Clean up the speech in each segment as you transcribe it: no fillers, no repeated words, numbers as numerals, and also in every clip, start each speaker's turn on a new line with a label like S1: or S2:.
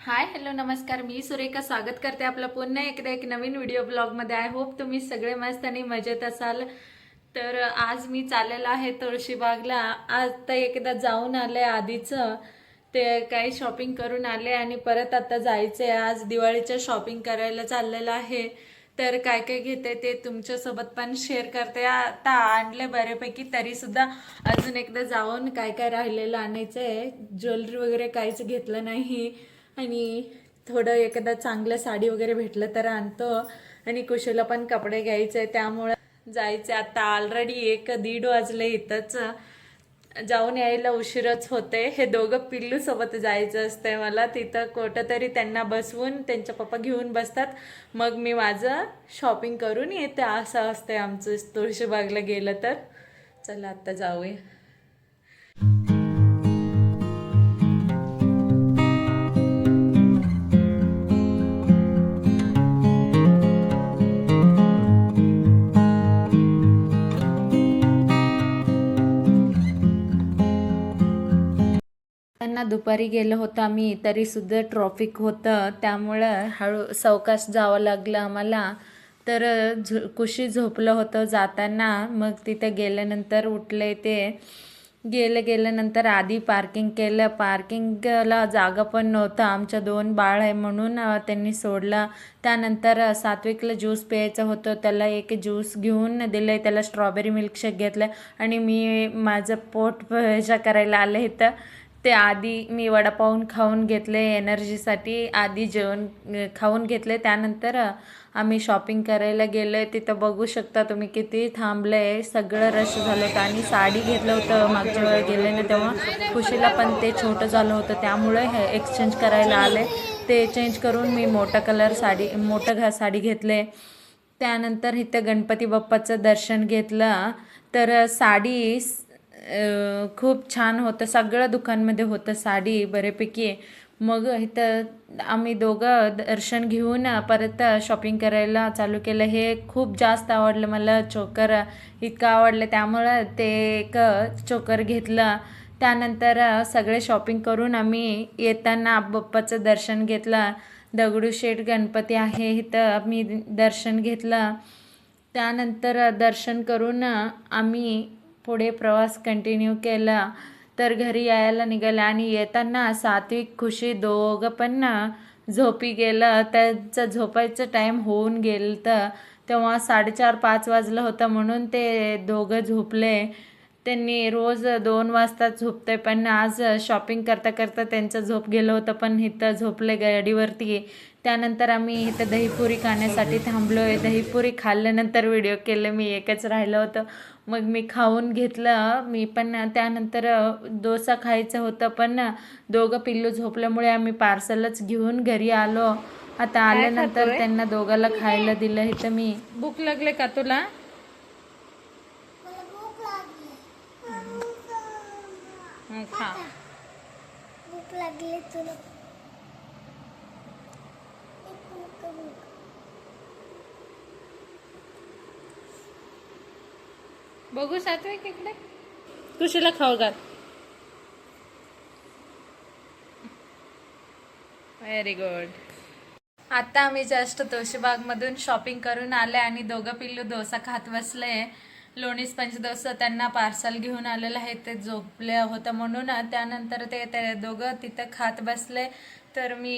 S1: Hi hello नमस्कार. मी सुरेखा स्वागत करते आपलं पुन्हा एकदा एक नवीन व्हिडिओ ब्लॉगमध्ये. आय होप तुम्ही सगळे मस्त आणि मजेत असाल. तर आज मी चाललेला आहे तुळशीबागला. आज तर एकदा जाऊन आले आधीचं, ते काही शॉपिंग करून आले आणि परत आता जायचे. आज दिवाळीचं शॉपिंग करायला चाललेलं आहे. तर काय काय घेते ते तुमच्यासोबत पण शेअर करते. आता आणले बऱ्यापैकी, तरी सुद्धा अजून एकदा जाऊन काय काय राहिलेलं आणायचं आहे. ज्वेलरी वगैरे काहीच घेतलं नाही आणि थोडं एखादा चांगलं साडी वगैरे भेटलं तर आणतो. आणि कुशूला पण कपडे घ्यायचे, त्यामुळे जायचे. आता ऑलरेडी 1-1:30 वाजले. इथंच जाऊन यायला उशीरच होते. हे दोघं पिल्लू सोबत जायचं असतंय मला. तिथं कुठं तरी त्यांना बसवून त्यांच्या पप्पा घेऊन बसतात, मग मी माझं शॉपिंग करून येते. असं असतंय आमचं तुळशीबागला गेलं तर. चला आता जाऊया. त्यांना दुपारी गेलो होतो आम्ही, तरी सुद्धा ट्रॉफिक होतं, त्यामुळं हळू सावकाश जावं लागलं आम्हाला. तर कुशी झोपलं होतं जाताना. मग तिथे गेल्यानंतर उठले ते. गेल्यानंतर आधी पार्किंग केलं. पार्किंगला जागा पण नव्हता, आमच्या 2 बाळ आहे म्हणून त्यांनी सोडलं. त्यानंतर सात्विकला ज्यूस प्यायचं होतं, त्याला एक ज्यूस घेऊन दिलं. त्याला स्ट्रॉबेरी मिल्कशेक घेतलं आणि मी माझं पोट करायला आले इथं. ते आधी मी वडापाव खाऊन घेतले एनर्जीसाठी. आधी जेवण खाऊन घेतले, त्यानंतर आम्ही शॉपिंग करायला गेलो आहे. तिथं बघू शकता तुम्ही किती थांबलं आहे. सगळं रश झालं होतं. आणि साडी घेतलं होतं मागच्या वेळी गेले ना, तेव्हा खुशीला पण ते छोटं झालं होतं, त्यामुळे हे एक्सचेंज करायला आले. ते चेंज करून मी मोठं साडी घेतले. त्यानंतर इथं गणपती बाप्पाचं दर्शन घेतलं. तर साडी खूप छान होतं. सगळं दुकानमध्ये होतं साडी बऱ्यापैकी. मग इथं आम्ही दोघं दर्शन घेऊन परत शॉपिंग करायला चालू केलं. हे खूप जास्त आवडलं मला. चोकर इतकं आवडलं, त्यामुळं ते एक चोकर घेतलं. त्यानंतर सगळे शॉपिंग करून आम्ही येताना बाप्पाचं दर्शन घेतलं. दगडूशेठ गणपती आहे इथं, मी दर्शन घेतलं. त्यानंतर दर्शन करून आम्ही पुढे प्रवास कंटिन्यू केला. तर घरी यायला निघालं आणि येताना सात्विक खुशी दोघं पण झोपी गेलं. त्यांचं झोपायचं टाईम होऊन गेलं तर तेव्हा 4:30-5 वाजलं होतं, म्हणून ते दोघं झोपले. त्यांनी रोज 2 वाजता झोपते, पण आज शॉपिंग करता करता त्यांचं झोप गेलं होतं, पण इथं झोपले गाडीवरती. त्यानंतर आम्ही इथं दहीपुरी खाण्यासाठी थांबलो आहे. दहीपुरी खाल्ल्यानंतर व्हिडिओ केले मी, एकच राहिलं होतं, मग मी खाऊन घेतलं मी पण. त्यानंतर डोसा खायचं होतं, पण दोघं पिल्लू झोपल्यामुळे आम्ही पार्सलच घेऊन घरी आलो. आता आल्यानंतर त्यांना दोघाला खायला दिलं. इथं मी. भूक लागले का तुला? खा.
S2: भूक लागली तुला?
S1: बघू सात्विक इकडे. कुशीला खाऊ घाल. Very good. आता आम्ही जस्ट तुळशीबागमधून शॉपिंग करून आले आणि दोघं पिल्लू डोसा खात बसले. लोणी स्पंज डोसा त्यांना पार्सल घेऊन आलेलं आहे, ते झोपले होतं म्हणून. त्यानंतर ते दोघं तिथं खात बसले. तर मी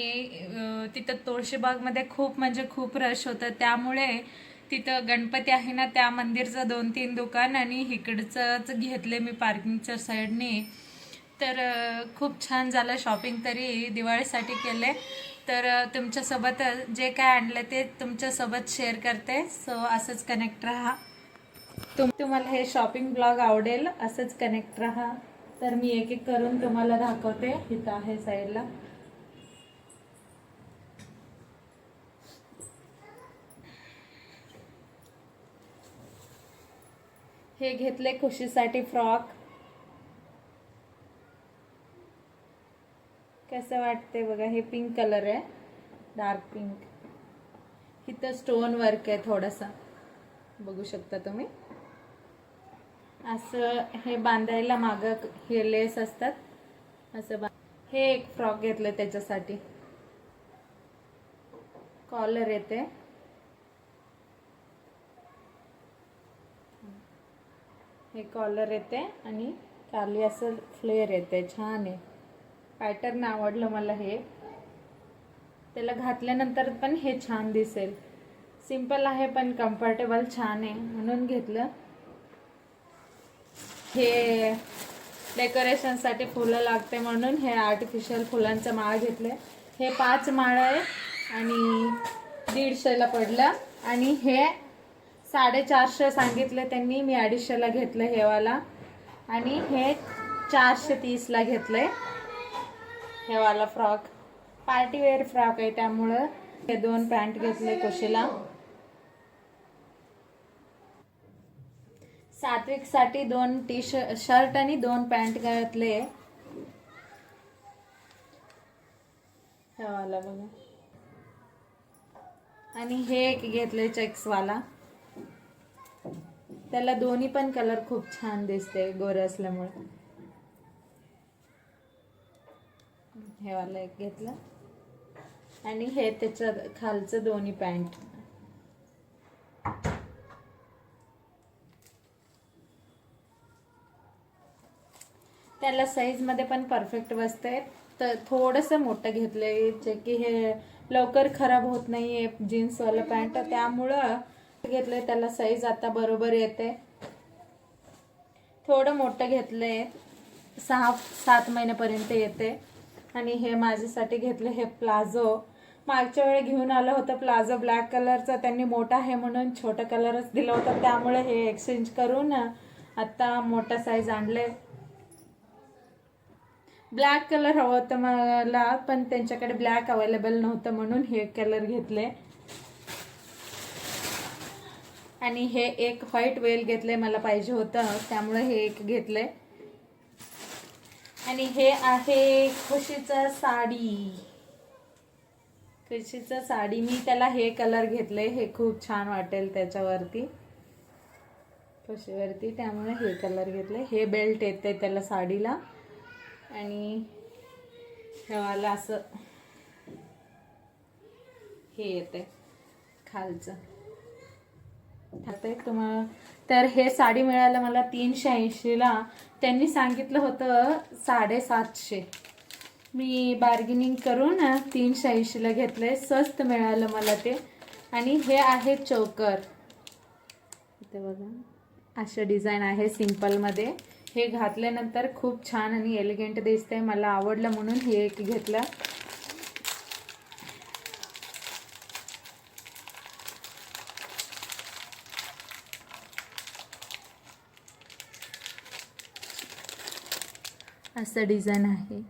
S1: तिथं तुळशीबागमध्ये खूप म्हणजे खूप रश होतं, त्यामुळे तिथं गणपती आहे ना, त्या मंदिरचं 2-3 दुकान आणि इकडचंच घेतले मी पार्किंगच्या साईडने. तर खूप छान झालं शॉपिंग, तरी दिवाळीसाठी केले. तर तुमच्यासोबत जे काय आणलं ते तुमच्यासोबत शेअर करते. सो असंच कनेक्ट राहा. तुम्हाला हे शॉपिंग ब्लॉग आवडेल, असंच कनेक्ट राहा. तर मी एक एक करून तुम्हाला दाखवते. इथं आहे साईडला. हे घेतले खुशीसाठी फ्रॉक. कसं वाटते बघा. हे पिंक कलर आहे, डार्क पिंक. इथं स्टोन वर्क आहे थोडासा, बघू शकता तुम्ही. असं हे बांधायला मागं हे लेस असतात असं. हे एक फ्रॉक घेतलं त्याच्यासाठी. कॉलर येते, हे कॉलर येते आणि खाली असं फ्लेअर येते. छान आहे, पॅटर्न आवडलं मला. हे त्याला घातल्यानंतर पण हे छान दिसेल. सिंपल आहे पण कम्फर्टेबल छान आहे म्हणून घेतलं. हे डेकोरेशनसाठी फुलं लागते म्हणून हे आर्टिफिशियल फुलांचं माळ घेतले. हे 5 माळ आहे आणि 150ला पडलं. आणि हे 450 सांगितले त्यांनी, मी 250ला घेतलं हे वाला. आणि हे 430ला घेतलंय हे वाला फ्रॉक. पार्टीवेअर फ्रॉक आहे त्यामुळं हे 2 पॅन्ट घेतले कुशीला. सात्विकसाठी 2 शर्ट आणि 2 पॅन्ट घेतले. हे वाला बघा. आणि हे एक घेतले चेक्सवाला. त्याला दोन्ही पण कलर खूप छान दिसते गोरे असल्यामुळे. हे वाला एक घेतलं आणि हे त्याच्या खालचं दोन्ही पॅन्ट. त्याला साईजमध्ये पण परफेक्ट बसते. तर थोडंसं मोठं घेतलंय जे की हे लवकर खराब होत नाही आहे जीन्सवालं पॅन्ट, त्यामुळं घेतलंय. त्याला साईज आता बरोबर येते. थोडं मोठं घेतलंय, 6-7 महिन्यापर्यंत येते. आणि हे माझ्यासाठी घेतलं हे प्लाझो. मागच्या वेळी घेऊन आलं होतं प्लाझो ब्लॅक कलरचा, त्यांनी मोठा आहे म्हणून छोटा कलरच दिला होता, त्यामुळे हे एक्सचेंज करून आता मोठा साईज आणले. ब्लॅक कलर हवं होतं मला पण त्यांच्याकडे ब्लॅक अवेलेबल नव्हतं म्हणून हे कलर घेतले. आणि हे एक व्हाईट वेल घेतले, मला पाहिजे होतं त्यामुळे हे एक घेतले. आणि हे आहे खुशीचं साडी. खुशीचं साडी मी त्याला हे कलर घेतले, हे खूप छान वाटेल त्याच्यावरती खुशीवरती, त्यामुळे हे कलर घेतले. हे बेल्ट येते त्याला साडीला. आणि हे वाला असं हे येते खालचं तुम्हाला. तर हे साडी मिळालं मला 380ला. त्यांनी सांगितलं होतं 750. मी बार्गेनिंग करून 380ला घेतलंय, स्वस्त मिळालं मला ते. आणि हे आहे चोकर, इथे बघा अशा डिझाईन आहे सिंपलमध्ये. हे घातल्यानंतर खूप छान आणि एलिगंट दिसतंय, मला आवडलं म्हणून हे एक घेतलं. असं डिझाईन आहे.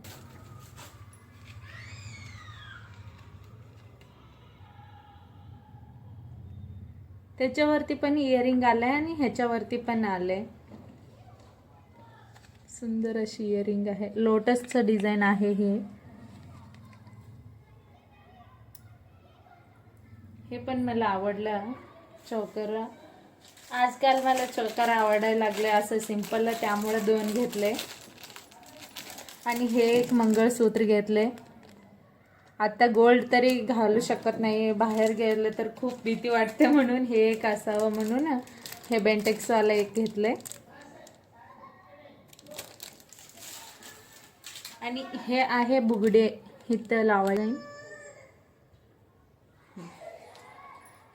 S1: त्याच्यावरती पण इयरिंग आलंय आणि ह्याच्यावरती पण आलंय. सुंदर अशी इयरिंग आहे, लोटसचं डिझाईन आहे हे पण मला आवडलं चोकर. आजकाल मला चोकर आवडायला लागले असं सिंपल, त्यामुळे 2 घेतले. आणि हे एक मंगळसूत्र घेतले. आता गोल्ड तरी घालू शकत नाही, बाहेर गेलं तर खूप भीती वाटते म्हणून हे एक असावं म्हणून हे बेंटेक्सवाला एक घेतले. आणि हे आहे बुगडे, इथं लावायला.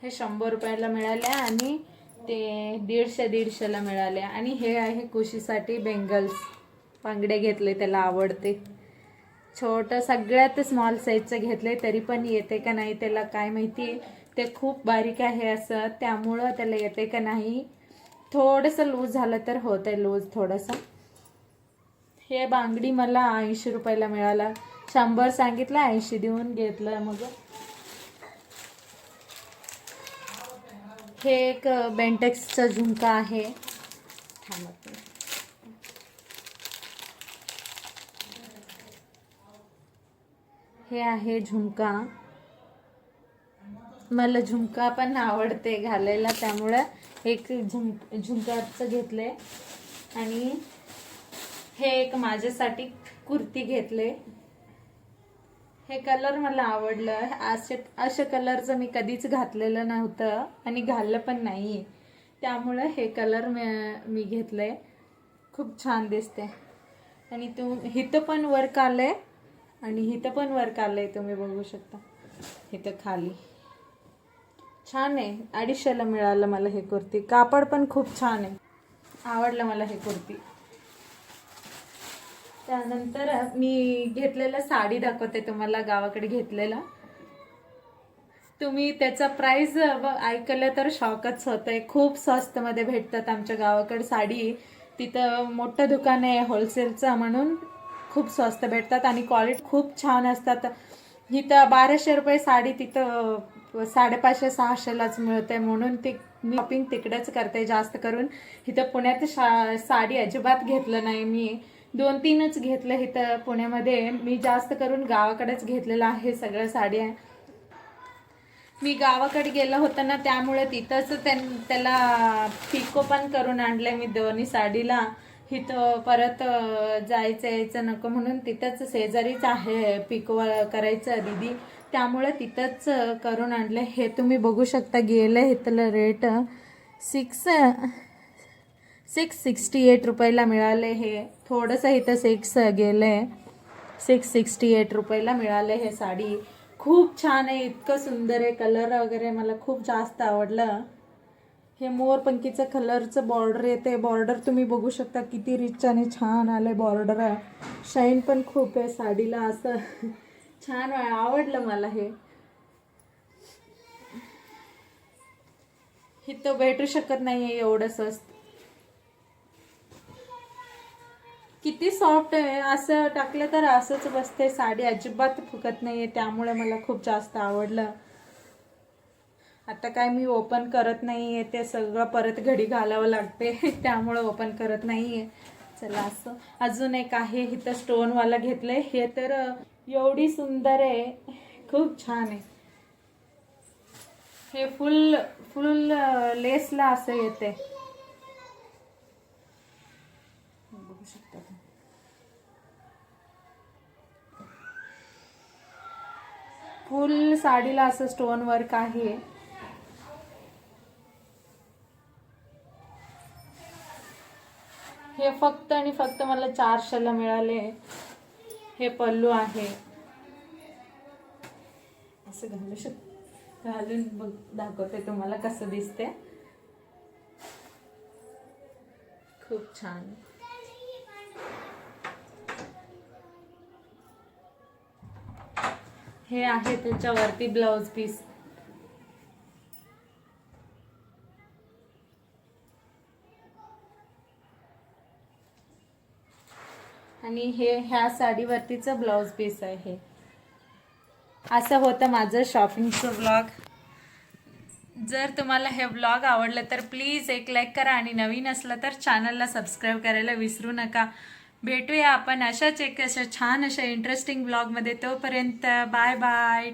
S1: हे 100 रुपयाला मिळाले आणि ते 150-150ला मिळाले. आणि हे आहे कुशीसाठी बेंगल्स, बांगडे घेतले, त्याला आवडते. छोटं सगळ्यात स्मॉल साईजचं घेतले, तरी पण येते का नाही त्याला काय माहिती. ते खूप बारीक आहे असं, त्यामुळं त्याला येते का नाही. थोडंसं लूज झालं तर होतंय लूज थोडंसं. हे बांगडी मला 80 रुपयाला मिळाला, 100 सांगितलं 80 देऊन घेतलं. मग हे एक बेंटेक्सचा झुमका आहे. हे आहे झुमका, मला झुमका पण आवडते घालायला, त्यामुळं एक झुमकाचं घेतले. आणि हे एक माझ्यासाठी कुर्ती घेतले. हे कलर मला आवडलं. अशा कलरचं मी कधीच घातलेलं नव्हतं आणि घाललं पण नाही, त्यामुळं हे कलर मी घेतलंय. खूप छान दिसते. आणि इथं पण वर्क आलंय आणि इथं पण वर्क आलंय, तुम्ही बघू शकता. इथं खाली छान आहे. 250ला मिळालं मला हे कुर्ती. कापड पण खूप छान आहे, आवडलं मला हे कुर्ती. त्यानंतर मी घेतलेलं साडी दाखवते तुम्हाला, गावाकडे घेतलेलं. तुम्ही त्याचा प्राइस ऐकलं तर शॉकच होतंय. खूप स्वस्तमध्ये भेटतात आमच्या गावाकडे साडी. तिथं मोठं दुकान आहे होलसेलचं, म्हणून खूप स्वस्त भेटतात आणि क्वालिटी खूप छान असतात. इथं 1200 रुपये साडी तिथं 550-600लाच मिळते, म्हणून मी शॉपिंग तिकडेच करते जास्त करून. इथं पुण्यात साडी अजिबात घेतलं नाही मी. 2-3च घेतलं इथं पुण्यामध्ये. मी जास्त करून गावाकडेच घेतलेलं आहे सगळ्या साड्या. मी गावाकडे गेलं होतं ना, त्यामुळे तिथंच त्याला पिको पण करून आणलं मी दोन्ही साडीला. इथं परत जायचं यायचं नको म्हणून तिथंच शेजारीच आहे पिको करायचं दीदी, त्यामुळे तिथंच करून आणलं. हे तुम्ही बघू शकता. गेलं इथलं रेट 668 रुपयाला मिळाले. हे थोडंसं इथं 6 गेलं, 668 रुपयाला मिळाले. हे साडी खूप छान आहे, इतकं सुंदर आहे. कलर वगैरे मला खूप जास्त आवडलं. हे मोरपंखीचं कलरचं बॉर्डर येते. बॉर्डर तुम्ही बघू शकता किती रिच आणि छान आलंय बॉर्डर. शाईन पण खूप आहे साडीला, असं छान आवडलं मला. हे इथं भेटू शकत नाहीये एवढं स्वस्त. किती सॉफ्ट आहे, असं टाकलं तर असंच बसते साडी, अजिबात फुकत नाहीये. त्यामुळे मला खूप जास्त आवडलं. आता काय मी ओपन करत नाहीये, ते सगळं परत घडी घालावं लागते त्यामुळे ओपन करत नाहीये. चला, असं अजून एक आहे इथं स्टोनवाला घेतलंय. हे तर एवढी सुंदर आहे, खूप छान आहे. हे फुल लेसला असं येते, बघू शकता. फुल साडीला असं स्टोन वर्क आहे. हे फक्त आणि फक्त मला 400ला मिळाले. हे पल्लू आहे. असं घालून बघ दाखवते तुम्हाला कसं दिसते. खूप छान. हे आहे त्याच्यावरती ब्लाउज पीस. आणि हे ह्या साडीवरतीचं ब्लाउज पीस आहे. असं होतं माझं शॉपिंगचं व्लॉग. जर तुम्हाला हे व्लॉग आवडलं तर प्लीज एक लाईक करा आणि नवीन असलं तर चॅनलला सबस्क्राईब करायला विसरू नका. भेटूया आपण अशाच अशा छान अशा इंटरेस्टिंग व्लॉगमध्ये. तोपर्यंत bye bye.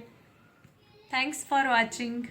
S1: Thanks for watching.